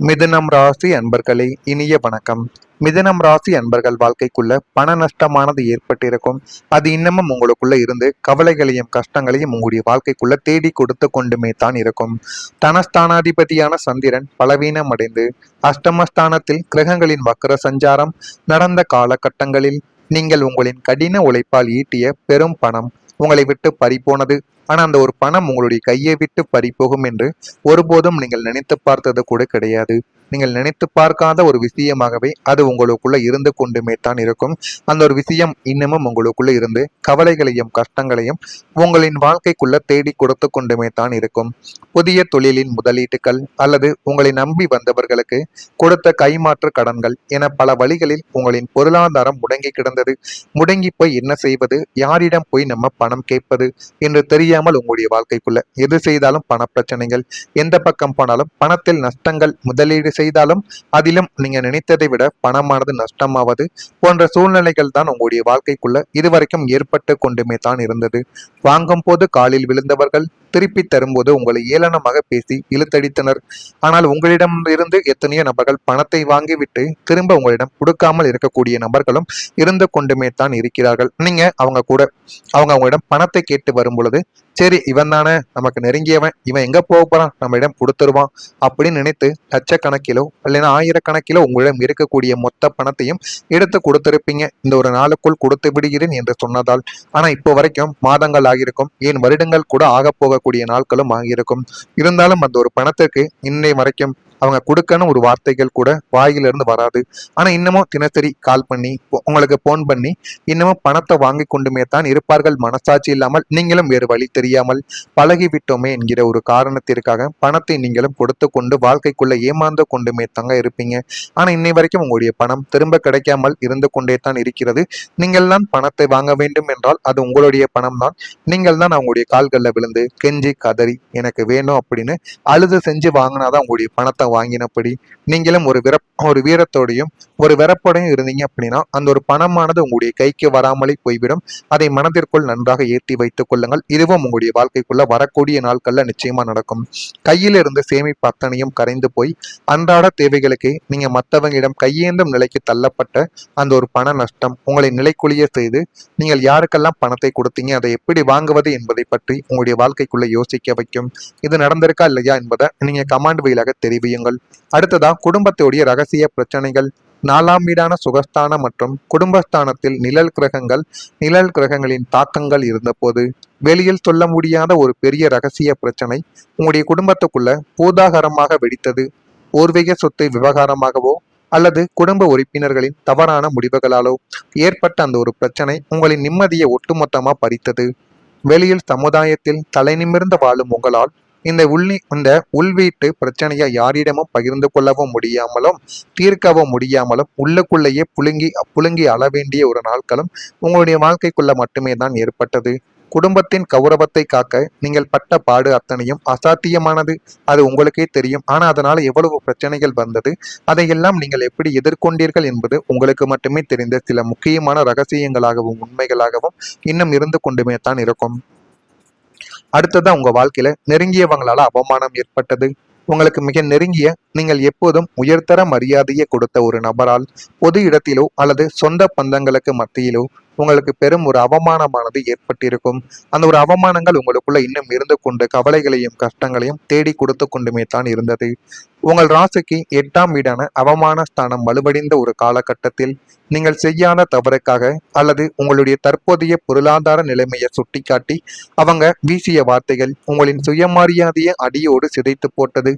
மிதுனம் ராசி அன்பர்களே, இனிய வணக்கம். மிதுனம் ராசி அன்பர்கள் வாழ்க்கைக்குள்ள பண நஷ்டமானது ஏற்பட்டிருக்கும். அது இன்னமும் உங்களுக்குள்ள இருந்து கவலைகளையும் கஷ்டங்களையும் உங்களுடைய வாழ்க்கைக்குள்ள தேடி கொடுத்து கொண்டுமே தான் இருக்கும். தனஸ்தானாதிபதியான சந்திரன் பலவீனம் அடைந்து அஷ்டமஸ்தானத்தில் கிரகங்களின் வக்கர சஞ்சாரம் நடந்த காலகட்டங்களில் நீங்கள் உங்களின் கடின உழைப்பால் ஈட்டிய பெரும் பணம் உங்களை விட்டு பறிபோனது. ஆனா அந்த ஒரு பணம் உங்களுடைய கையை விட்டு பறிபோகும் என்று ஒருபோதும் நீங்கள் நினைத்து பார்த்தது கூட கிடையாது. நீங்கள் நினைத்து பார்க்காத ஒரு விஷயமாகவே அது உங்களுக்குள்ள இருந்து கொண்டுமே தான் இருக்கும். அந்த ஒரு விஷயம் இன்னமும் உங்களுக்குள்ள இருந்து கவலைகளையும் கஷ்டங்களையும் உங்களின் வாழ்க்கைக்குள்ள தேடி கொடுத்து கொண்டுமே தான் இருக்கும். புதிய தொழிலின் முதலீட்டுகள் அல்லது உங்களை நம்பி வந்தவர்களுக்கு கொடுத்த கைமாற்று கடன்கள் என பல வழிகளில் உங்களின் பொருளாதாரம் முடங்கி கிடந்தது. முடங்கி போய் என்ன செய்வது, யாரிடம் போய் நம்ம பணம் கேட்பது என்று தெரியாமல் உங்களுடைய வாழ்க்கைக்குள்ள எது செய்தாலும் பண பிரச்சனைகள், எந்த பக்கம் போனாலும் பணத்தில் நஷ்டங்கள், முதலீடு செய்தாலும் அதிலும் நீங்க நினைத்ததை விட பணமானது நஷ்டமாவது போன்ற சூழ்நிலைகள் தான் உங்களுடைய வாழ்க்கைக்குள்ள இதுவரைக்கும் ஏற்பட்டு கொண்டுமே தான் இருந்தது. வாங்கும் போது காலில் விழுந்தவர்கள் திருப்பி தரும்போது உங்களை ஏளனமாக பேசி இழுத்தடித்தனர். ஆனால் உங்களிடம் இருந்து எத்தனையோ நபர்கள் பணத்தை வாங்கிவிட்டு திரும்ப உங்களிடம் கொடுக்காமல் இருக்கக்கூடிய நபர்களும் இருந்து கொண்டுமே தான் இருக்கிறார்கள். நீங்க அவங்க உங்களிடம் பணத்தை கேட்டு வரும் பொழுது, சரி இவன் தானே நமக்கு நெருங்கியவன், இவன் எங்க போக போறான், நம்ம இடம் கொடுத்துருவான் அப்படின்னு நினைத்து லட்சக்கணக்கிலோ இல்லைன்னா ஆயிரக்கணக்கிலோ உங்களிடம் இருக்கக்கூடிய மொத்த பணத்தையும் எடுத்து கொடுத்திருப்பீங்க. இந்த ஒரு நாளுக்குள் கொடுத்து விடுகிறேன் என்று சொன்னதால். ஆனா இப்போ வரைக்கும் மாதங்கள் ஆகியிருக்கும், ஏன் வருடங்கள் கூட ஆக போகக்கூடிய நாட்களும் ஆகியிருக்கும். இருந்தாலும் அந்த ஒரு பணத்திற்கு இன்னை வரைக்கும் அவங்க கொடுக்கணும் ஒரு வார்த்தைகள் கூட வாயிலிருந்து வராது. ஆனா இன்னமும் தினசரி கால் பண்ணி உங்களுக்கு போன் பண்ணி இன்னமும் பணத்தை வாங்கி கொண்டுமே தான் இருப்பார்கள். மனசாட்சி இல்லாமல் நீங்களும் வேறு வழி தெரியாமல் பழகிவிட்டோமே என்கிற ஒரு காரணத்திற்காக பணத்தை நீங்களும் கொடுத்து கொண்டு வாழ்க்கைக்குள்ள ஏமாந்து கொண்டுமே தாங்க இருப்பீங்க. ஆனா இன்னை வரைக்கும் உங்களுடைய பணம் திரும்ப கிடைக்காமல் இருந்து கொண்டே தான் இருக்கிறது. நீங்கள் தான் பணத்தை வாங்க வேண்டும் என்றால் அது உங்களுடைய பணம் தான். நீங்கள் தான் அவங்களுடைய கால்களில் விழுந்து கெஞ்சி கதறி எனக்கு வேணும் அப்படின்னு அழுது செஞ்சு வாங்கினாதான் உங்களுடைய பணத்தை வாங்கினபடி. நீங்களும் ஒரு வீரத்தோடையும் ஒரு வெறப்போடையும் இருந்தீங்க அப்படின்னா அந்த ஒரு பணமானது உங்களுடைய கைக்கு வராமலே போய்விடும். அதை மனதிற்குள் நன்றாக ஏற்றி வைத்துக் கொள்ளுங்கள். இதுவும் உங்களுடைய வாழ்க்கைக்குள்ள வரக்கூடிய நாட்கள்ல நிச்சயமா நடக்கும். கையில் இருந்து சேமிப்பு அத்தனையும் கரைந்து போய் அன்றாட தேவைகளுக்கு நீங்க மற்றவங்களிடம் கையேந்தும் நிலைக்கு தள்ளப்பட்ட அந்த ஒரு பண நஷ்டம் உங்களை நிலைக்குழிய செய்து நீங்கள் யாருக்கெல்லாம் பணத்தை கொடுத்தீங்க, அதை எப்படி வாங்குவது என்பதை பற்றி உங்களுடைய வாழ்க்கைக்குள்ள யோசிக்க வைக்கும். இது நடந்திருக்கா இல்லையா என்பதை நீங்க கமாண்ட் வழியாக தெரிவியுங்கள். அடுத்ததா குடும்பத்துடைய ரகசிய பிரச்சனைகள். 4ஆம் வீடான சுகஸ்தானம் மற்றும் குடும்பஸ்தானத்தில் நிழல் கிரகங்களின் தாக்கங்கள் இருந்தபோது வெளியில் சொல்ல முடியாத ஒரு பெரிய ரகசிய பிரச்சனை உங்களுடைய குடும்பத்துக்குள்ள பூதாகரமாக வெடித்தது. பூர்வீக சொத்து விவகாரமாகவோ அல்லது குடும்ப உறுப்பினர்களின் தவறான முடிவுகளாலோ ஏற்பட்ட அந்த ஒரு பிரச்சனை உங்களின் நிம்மதியை ஒட்டுமொத்தமா பறித்தது. வெளியில் சமுதாயத்தில் தலை நிமிர்ந்து வாழும் உங்களால் இந்த உள்வீட்டு பிரச்சனையை யாரிடமும் பகிர்ந்து கொள்ளவும் முடியாமலும் தீர்க்கவும் முடியாமலும் உள்ளுக்குள்ளேயே புழுங்கி அழ வேண்டிய ஒரு நாட்களும் உங்களுடைய வாழ்க்கைக்குள்ள மட்டுமே தான் ஏற்பட்டது. குடும்பத்தின் கௌரவத்தை காக்க நீங்கள் பட்ட பாடு அத்தனையும் அசாத்தியமானது. அது உங்களுக்கே தெரியும். ஆனா அதனால எவ்வளவு பிரச்சனைகள் வந்தது, அதையெல்லாம் நீங்கள் எப்படி எதிர்கொண்டீர்கள் என்பது உங்களுக்கு மட்டுமே தெரிந்த சில முக்கியமான ரகசியங்களாகவும் உண்மைகளாகவும் இன்னும் இருந்து கொண்டுமே தான் இருக்கும். அடுத்ததான் உங்க வாழ்க்கையில நெருங்கியவங்களால அவமானம் ஏற்பட்டது. உங்களுக்கு மிக நெருங்கிய, நீங்கள் எப்போதும் உயர்தர மரியாதையை கொடுத்த ஒரு நபரால் பொது இடத்திலோ அல்லது சொந்த பந்தங்களுக்கு மத்தியிலோ உங்களுக்கு பெரும் ஒரு அவமானமானது ஏற்பட்டிருக்கும். அந்த ஒரு அவமானங்கள் உங்களுக்குள்ள இன்னும் இருந்து கொண்டு கவலைகளையும் கஷ்டங்களையும் தேடி கொடுத்து கொண்டுமே தான் இருந்தது. உங்கள் ராசிக்கு 8ஆம் வீடான அவமான ஸ்தானம் வலுவடைந்த ஒரு காலகட்டத்தில் நீங்கள் செய்யாத தவறுக்காக அல்லது உங்களுடைய தற்போதைய பொருளாதார நிலைமையை சுட்டிக்காட்டி அவங்க வீசிய வார்த்தைகள் உங்களின் சுயமரியாதையை அடியோடு சிதைத்து போட்டது.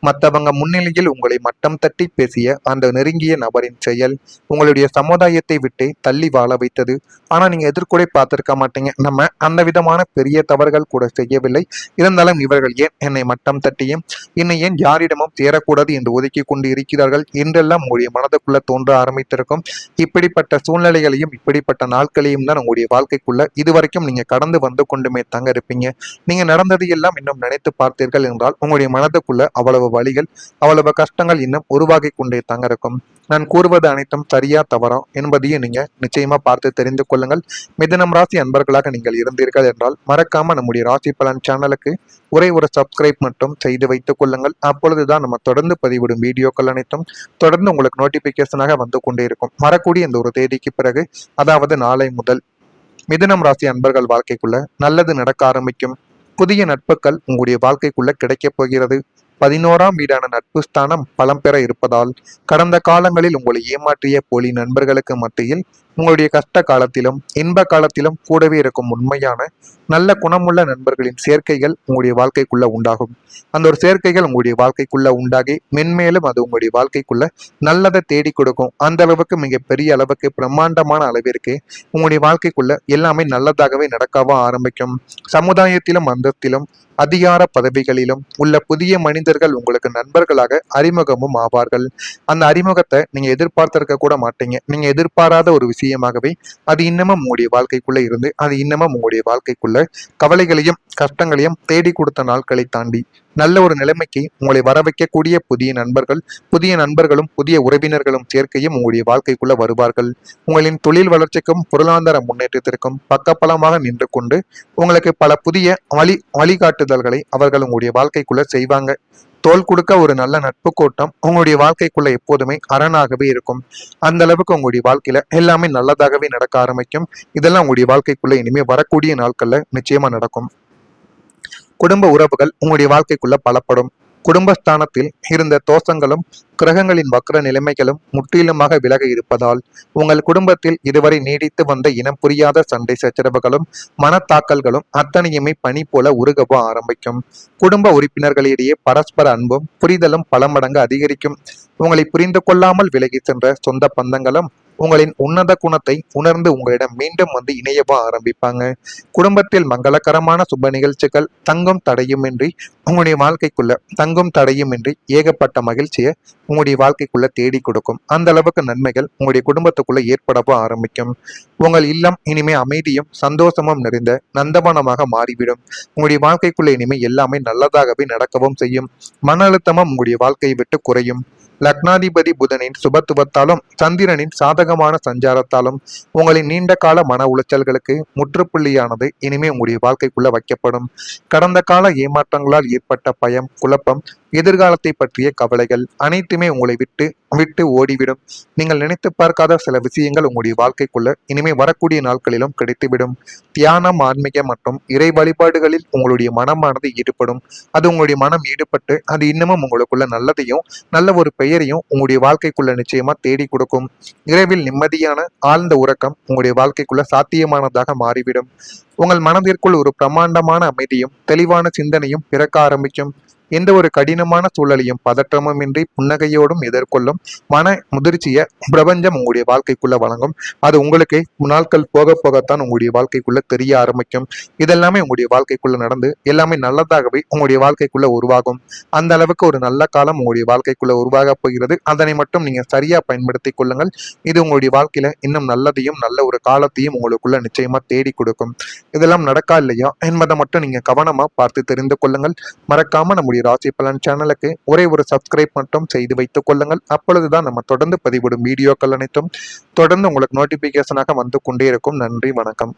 மற்றவங்க முன்னிலையில் உங்களை மட்டம் தட்டி பேசிய அந்த நெருங்கிய நபரின் செயல் உங்களுடைய சமுதாயத்தை விட்டு தள்ளி வாழ வைத்தது. ஆனா நீங்க எதிர்கூட பார்த்திருக்க மாட்டீங்க, நம்ம அந்த விதமான பெரிய தவறுகள் கூட செய்யவில்லை, இருந்தாலும் இவர்கள் ஏன் என்னை மட்டம் தட்டியும் என்னை ஏன் யாரிடமும் சேரக்கூடாது என்று ஒதுக்கி கொண்டு இருக்கிறார்கள் என்றெல்லாம் உங்களுடைய மனதுக்குள்ள தோன்ற ஆரம்பித்திருக்கும். இப்படிப்பட்ட சூழ்நிலைகளையும் இப்படிப்பட்ட நாட்களையும் தான் உங்களுடைய வாழ்க்கைக்குள்ள இதுவரைக்கும் நீங்க கடந்து வந்து கொண்டுமே தாங்க இருப்பீங்க. நீங்க நடந்தது எல்லாம் இன்னும் நினைத்து பார்த்தீர்கள் என்றால் உங்களுடைய மனதுக்குள்ள அவ்வளவு வழிகள், அவ்வளவு கஷ்டங்கள் இன்னும் உருவாகி கொண்டே தாங்க இருக்கும். நான் கூறுவது அனைத்தும் சரியா தவறா என்பதையும் நீங்க நிச்சயமா பார்த்து தெரிந்து கொள்ளுங்கள். மிதுனம் ராசி அன்பர்களாக நீங்கள் இருந்தீர்கள் என்றால் மறக்காம நம்முடைய ராசி பலன் சேனலுக்கு ஒரு சப்ஸ்கிரைப் மட்டும் செய்து வைத்துக் கொள்ளுங்கள். அப்பொழுதுதான் நமக்கு தொடர்ந்து பதிவிடும் வீடியோக்கள் அனைத்தும் தொடர்ந்து உங்களுக்கு நோட்டிபிகேஷனாக வந்து கொண்டே இருக்கும். வரக்கூடிய இந்த ஒரு தேதிக்கு பிறகு, அதாவது நாளை முதல் மிதுனம் ராசி அன்பர்கள் வாழ்க்கைக்குள்ள நல்லது நடக்க ஆரம்பிக்கும். புதிய நட்புகள் உங்களுடைய வாழ்க்கைக்குள்ள கிடைக்கப் போகிறது. 11ஆம் வீடான நட்பு ஸ்தானம் பலம் பெற இருப்பதால் கடந்த காலங்களில் உங்களை ஏமாற்றிய போலி நண்பர்களுக்கு மத்தியில் உங்களுடைய கஷ்ட காலத்திலும் இன்ப காலத்திலும் கூடவே இருக்கும் உண்மையான நல்ல குணமுள்ள நண்பர்களின் சேர்க்கைகள் உங்களுடைய வாழ்க்கைக்குள்ள உண்டாகும். அந்த ஒரு சேர்க்கைகள் உங்களுடைய வாழ்க்கைக்குள்ள உண்டாகி மென்மேலும் அது உங்களுடைய வாழ்க்கைக்குள்ள நல்லதை தேடி கொடுக்கும். அந்த அளவுக்கு மிக பெரிய அளவுக்கு பிரம்மாண்டமான அளவிற்கு உங்களுடைய வாழ்க்கைக்குள்ள எல்லாமே நல்லதாகவே நடக்கவா ஆரம்பிக்கும். சமுதாயத்திலும் அந்தத்திலும் அதிகார பதவிகளிலும் உள்ள புதிய மனிதர்கள் உங்களுக்கு நண்பர்களாக அறிமுகமும் ஆவார்கள். அந்த அறிமுகத்தை நீங்க எதிர்பார்த்திருக்க கூட மாட்டீங்க. நீங்க எதிர்பாராத ஒரு விஷயமாகவே அது இன்னமும் உங்களுடைய வாழ்க்கைக்குள்ள இருந்து அது இன்னமும் உங்களுடைய வாழ்க்கைக்குள்ள கவலைகளையும் கஷ்டங்களையும் தேடி கொடுத்த நாட்களை தாண்டி நல்ல ஒரு நிலைமைக்கு உங்களை வர வைக்கக்கூடிய புதிய நண்பர்களும் புதிய உறவினர்களும் சேர்க்கையும் உங்களுடைய வாழ்க்கைக்குள்ள வருவார்கள். உங்களின் தொழில் வளர்ச்சிக்கும் பொருளாதார முன்னேற்றத்திற்கும் பக்கபலமாக நின்று கொண்டு உங்களுக்கு பல புதிய வழிகாட்டுதல்களை அவர்கள் உங்களுடைய வாழ்க்கைக்குள்ள செய்வாங்க. தோல் கொடுக்க ஒரு நல்ல நட்பு கூட்டம் உங்களுடைய வாழ்க்கைக்குள்ள எப்போதுமே அரணாகவே இருக்கும். அந்த அளவுக்கு உங்களுடைய வாழ்க்கையில எல்லாமே நல்லதாகவே நடக்க ஆரம்பிக்கும். இதெல்லாம் உங்களுடைய வாழ்க்கைக்குள்ள இனிமே வரக்கூடிய நாட்கள்ல நிச்சயமா நடக்கும். குடும்ப உறவுகள் உங்களுடைய வாழ்க்கைக்குள்ள பலப்படும். குடும்பஸ்தானத்தில் இருந்த தோஷங்களும் கிரகங்களின் வக்ர நிலைமைகளும் முற்றிலுமாக விலக இருப்பதால் உங்கள் குடும்பத்தில் இதுவரை நீடித்து வந்த இனம் புரியாத சண்டை சச்சரவுகளும் மனத்தாக்கல்களும் அத்தனையுமே பனி போல உருகவோ ஆரம்பிக்கும். குடும்ப உறுப்பினர்களிடையே பரஸ்பர அன்பும் புரிதலும் பல மடங்கு அதிகரிக்கும். உங்களை புரிந்து கொள்ளாமல் விலகி சென்ற சொந்த பந்தங்களும் உங்களின் உன்னத குணத்தை உணர்ந்து உங்களிடம் மீண்டும் வந்து இணையவோ ஆரம்பிப்பாங்க. குடும்பத்தில் மங்களகரமான சுப நிகழ்ச்சிகள் தங்கும் தடையுமின்றி ஏகப்பட்ட மகிழ்ச்சியை உங்களுடைய வாழ்க்கைக்குள்ள தேடி கொடுக்கும். அந்த அளவுக்கு நன்மைகள் உங்களுடைய குடும்பத்துக்குள்ள ஏற்படவோ ஆரம்பிக்கும். உங்கள் இல்லம் இனிமே அமைதியும் சந்தோஷமும் நிறைந்த நந்தவனமாக மாறிவிடும். உங்களுடைய வாழ்க்கைக்குள்ள இனிமே எல்லாமே நல்லதாகவே நடக்கவும் செய்யும். மன அழுத்தமும் உங்களுடைய வாழ்க்கையை விட்டு குறையும். லக்னாதிபதி புதனின் சுபத்துவத்தாலும் சந்திரனின் சாதகமான சஞ்சாரத்தாலும் உங்களின் நீண்ட கால மன உளைச்சல்களுக்கு முற்றுப்புள்ளியானது இனிமே உங்களுடைய வாழ்க்கைக்குள்ள வைக்கப்படும். கடந்த கால ஏமாற்றங்களால் ஏற்பட்ட பயம், குழப்பம், எதிர்காலத்தை பற்றிய கவலைகள் அனைத்துமே உங்களை விட்டு விட்டு ஓடிவிடும். நீங்கள் நினைத்து பார்க்காத சில விஷயங்கள் உங்களுடைய வாழ்க்கைக்குள்ள இனிமே வரக்கூடிய நாட்களிலும் கிடைத்துவிடும். தியானம், ஆன்மீகம் மற்றும் இறை வழிபாடுகளில் உங்களுடைய மனமானது ஈடுபடும். அது உங்களுடைய மனம் ஈடுபட்டு அது இன்னமும் உங்களுக்குள்ள நல்லதையும் நல்ல ஒரு பெயரையும் உங்களுடைய வாழ்க்கைக்குள்ள நிச்சயமா தேடி கொடுக்கும். இரவில் நிம்மதியான ஆழ்ந்த உறக்கம் உங்களுடைய வாழ்க்கைக்குள்ள சாத்தியமானதாக மாறிவிடும். உங்கள் மனதிற்குள் ஒரு பிரம்மாண்டமான அமைதியும் தெளிவான சிந்தனையும் பிறக்க ஆரம்பிக்கும். எந்த ஒரு கடினமான சூழலையும் பதற்றமும் இன்றி புன்னகையோடும் எதிர்கொள்ளும் மன முதிர்ச்சியை பிரபஞ்சம் உங்களுடைய வாழ்க்கைக்குள்ள வழங்கும். அது உங்களுக்கு நாட்கள் போக போகத்தான் உங்களுடைய வாழ்க்கைக்குள்ள தெரிய ஆரம்பிக்கும். இதெல்லாமே உங்களுடைய வாழ்க்கைக்குள்ள நடந்து எல்லாமே நல்லதாகவே உங்களுடைய வாழ்க்கைக்குள்ள உருவாகும். அந்த அளவுக்கு ஒரு நல்ல காலம் உங்களுடைய வாழ்க்கைக்குள்ள உருவாக போகிறது. அதனை மட்டும் நீங்க சரியா பயன்படுத்திக் கொள்ளுங்கள். இது உங்களுடைய வாழ்க்கையில இன்னும் நல்லதையும் நல்ல ஒரு காலத்தையும் உங்களுக்குள்ள நிச்சயமா தேடி கொடுக்கும். இதெல்லாம் நடக்கா இல்லையா என்பதை மட்டும் நீங்க கவனமா பார்த்து தெரிந்து கொள்ளுங்கள். மறக்காம நம்முடைய ராசி பலன் சேனலுக்கு ஒரே ஒரு சப்ஸ்கிரைப் மட்டும் செய்து வைத்துக் கொள்ளுங்கள். அப்பொழுதுதான் நம்ம தொடர்ந்து பதிவிடும் வீடியோக்கள் அனைத்தும் தொடர்ந்து உங்களுக்கு நோட்டிபிகேஷனாக வந்து கொண்டே இருக்கும். நன்றி, வணக்கம்.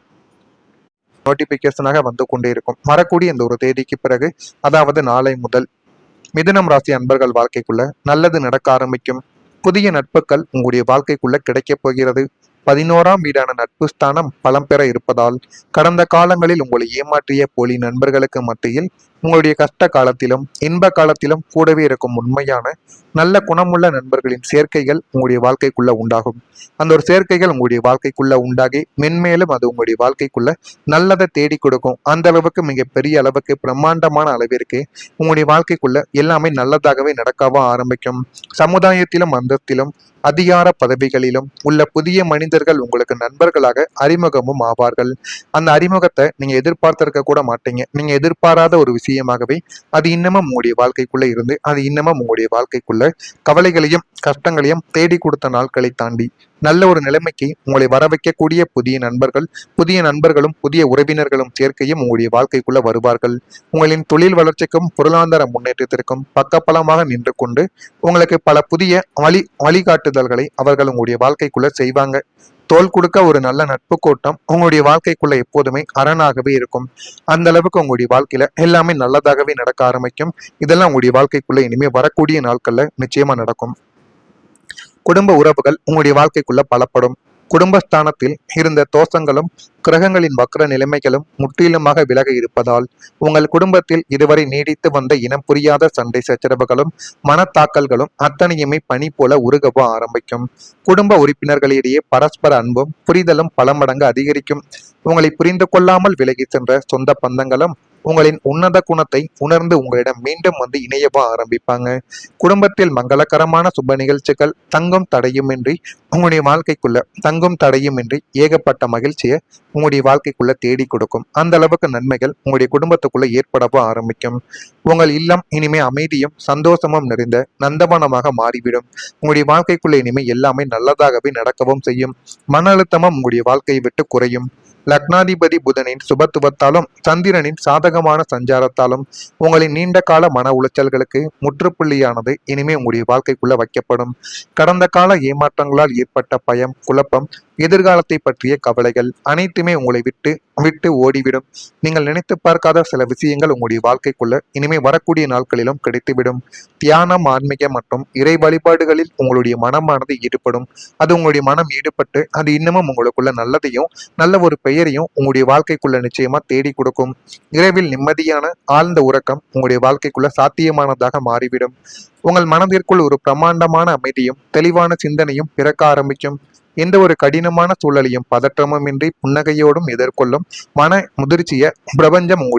நோட்டிபிகேஷனாக வந்து கொண்டே இருக்கும். வரக்கூடிய இந்த ஒரு தேதிக்கு பிறகு, அதாவது நாளை முதல் மிதுனம் ராசி அன்பர்கள் வாழ்க்கைக்குள்ள நல்லது நடக்க ஆரம்பிக்கும். புதிய நட்புகள் உங்களுடைய வாழ்க்கைக்குள்ள கிடைக்கப் போகிறது. 11ஆம் வீடான நட்பு ஸ்தானம் பலம் பெற இருப்பதால் கடந்த காலங்களில் உங்களை ஏமாற்றிய போலி நண்பர்களுக்கு மத்தியில் உங்களுடைய கஷ்ட காலத்திலும் இன்ப காலத்திலும் கூடவே இருக்கும் உண்மையான நல்ல குணமுள்ள நண்பர்களின் சேர்க்கைகள் உங்களுடைய வாழ்க்கைக்குள்ள உண்டாகும். அந்த ஒரு சேர்க்கைகள் உங்களுடைய வாழ்க்கைக்குள்ள உண்டாகி மென்மேலும் அது உங்களுடைய வாழ்க்கைக்குள்ள நல்லதை தேடி கொடுக்கும். அந்த அளவுக்கு மிக பெரிய அளவுக்கு பிரம்மாண்டமான அளவிற்கு உங்களுடைய வாழ்க்கைக்குள்ள எல்லாமே நல்லதாகவே நடக்கவோ ஆரம்பிக்கும். சமுதாயத்திலும் அந்தத்திலும் அதிகார பதவிகளிலும் உள்ள புதிய மனிதர்கள் உங்களுக்கு நண்பர்களாக அறிமுகமும் ஆவார்கள். அந்த அறிமுகத்தை நீங்க எதிர்பார்த்திருக்க கூட மாட்டீங்க. நீங்க எதிர்பாராத ஒரு விஷயமாகவே அது இன்னமும் உங்களுடைய வாழ்க்கைக்குள்ள இருந்து அது இன்னமும் உங்களுடைய வாழ்க்கைக்குள்ள கவலைகளையும் கஷ்டங்களையும் தேடி கொடுத்த நாட்களை தாண்டி நல்ல ஒரு நிலைமைக்கு உங்களை வர வைக்கக்கூடிய புதிய நண்பர்களும் புதிய உறவினர்களும் சேர்க்கையும் உங்களுடைய வாழ்க்கைக்குள்ள வருவார்கள். உங்களின் தொழில் வளர்ச்சிக்கும் பொருளாதார முன்னேற்றத்திற்கும் பக்கபலமாக நின்று கொண்டு உங்களுக்கு பல புதிய வழிகாட்டுதல்களை அவர்கள் உங்களுடைய வாழ்க்கைக்குள்ள செய்வாங்க. தோள் கொடுக்க ஒரு நல்ல நட்பு கூட்டம் உங்களுடைய வாழ்க்கைக்குள்ள எப்போதுமே அரணாகவே இருக்கும். அந்த அளவுக்கு உங்களுடைய வாழ்க்கையில எல்லாமே நல்லதாகவே நடக்க ஆரம்பிக்கும். இதெல்லாம் உங்களுடைய வாழ்க்கைக்குள்ள இனிமே வரக்கூடிய நாட்கள்ல நிச்சயமா நடக்கும். குடும்ப உறவுகள் உங்களுடைய வாழ்க்கைக்குள்ள பலப்படும். குடும்பஸ்தானத்தில் இருந்த தோஷங்களும் கிரகங்களின் வக்ர நிலைமைகளும் முற்றிலுமாக விலக இருப்பதால் உங்கள் குடும்பத்தில் இதுவரை நீடித்து வந்த இனம் புரியாத சண்டை சச்சரவுகளும் மனத்தாக்கல்களும் அத்தனையுமே பனி போல உருகவ ஆரம்பிக்கும். குடும்ப உறுப்பினர்களிடையே பரஸ்பர அன்பும் புரிதலும் பல மடங்கு அதிகரிக்கும். உங்களை புரிந்து கொள்ளாமல் விலகி சென்ற சொந்த பந்தங்களும் உங்களின் உன்னத குணத்தை உணர்ந்து உங்களிடம் மீண்டும் வந்து இணையவ ஆரம்பிப்பாங்க. குடும்பத்தில் மங்களகரமான சுப நிகழ்ச்சிகள் தங்கும் தடையுமின்றி உங்களுடைய வாழ்க்கைக்குள்ள தங்கும் தடையுமின்றி ஏகப்பட்ட மகிழ்ச்சியை உங்களுடைய வாழ்க்கைக்குள்ள தேடி கொடுக்கும். அந்த அளவுக்கு நன்மைகள் உங்களுடைய குடும்பத்துக்குள்ள ஏற்படவோ ஆரம்பிக்கும். உங்கள் இல்லம் இனிமே அமைதியும் சந்தோஷமும் நிறைந்த நந்தவனமாக மாறிவிடும். உங்களுடைய வாழ்க்கைக்குள்ள இனிமே எல்லாமே நல்லதாகவே நடக்கவும் செய்யும். மன அழுத்தமும் உங்களுடைய வாழ்க்கையை விட்டு குறையும். லக்னாதிபதி புதனின் சுபத்துவத்தாலும் சந்திரனின் சாதகமான சஞ்சாரத்தாலும் உங்களின் நீண்ட கால மன உளைச்சல்களுக்கு முற்றுப்புள்ளியானது இனிமே உங்களுடைய வாழ்க்கைக்குள்ள வைக்கப்படும். கடந்த கால ஏமாற்றங்களால் ஏற்பட்ட பயம், குழப்பம், எதிர்காலத்தை பற்றிய கவலைகள் அனைத்துமே உங்களை விட்டு விட்டு ஓடிவிடும். நீங்கள் நினைத்து பார்க்காத சில விஷயங்கள் உங்களுடைய வாழ்க்கைக்குள்ள இனிமே வரக்கூடிய நாட்களிலும் கிடைத்துவிடும். தியானம், ஆன்மீகம் மற்றும் இறை வழிபாடுகளில் உங்களுடைய மனமானது ஈடுபடும். அது உங்களுடைய மனம் ஈடுபட்டு அது இன்னமும் உங்களுக்குள்ள நல்லதையும் நல்ல ஒரு பெயரையும் உங்களுடைய வாழ்க்கைக்குள்ள நிச்சயமா தேடி கொடுக்கும். இரவில் நிம்மதியான ஆழ்ந்த உறக்கம் உங்களுடைய வாழ்க்கைக்குள்ள சாத்தியமானதாக மாறிவிடும். உங்கள் மனதிற்குள் ஒரு பிரமாண்டமான அமைதியும் தெளிவான சிந்தனையும் பிறக்க ஆரம்பிக்கும். எந்த ஒரு கடினமான சூழலையும் பதற்றமும் இன்றி புன்னகையோடும் எதிர்கொள்ளும் மன முதிர்ச்சியை பிரபஞ்சம்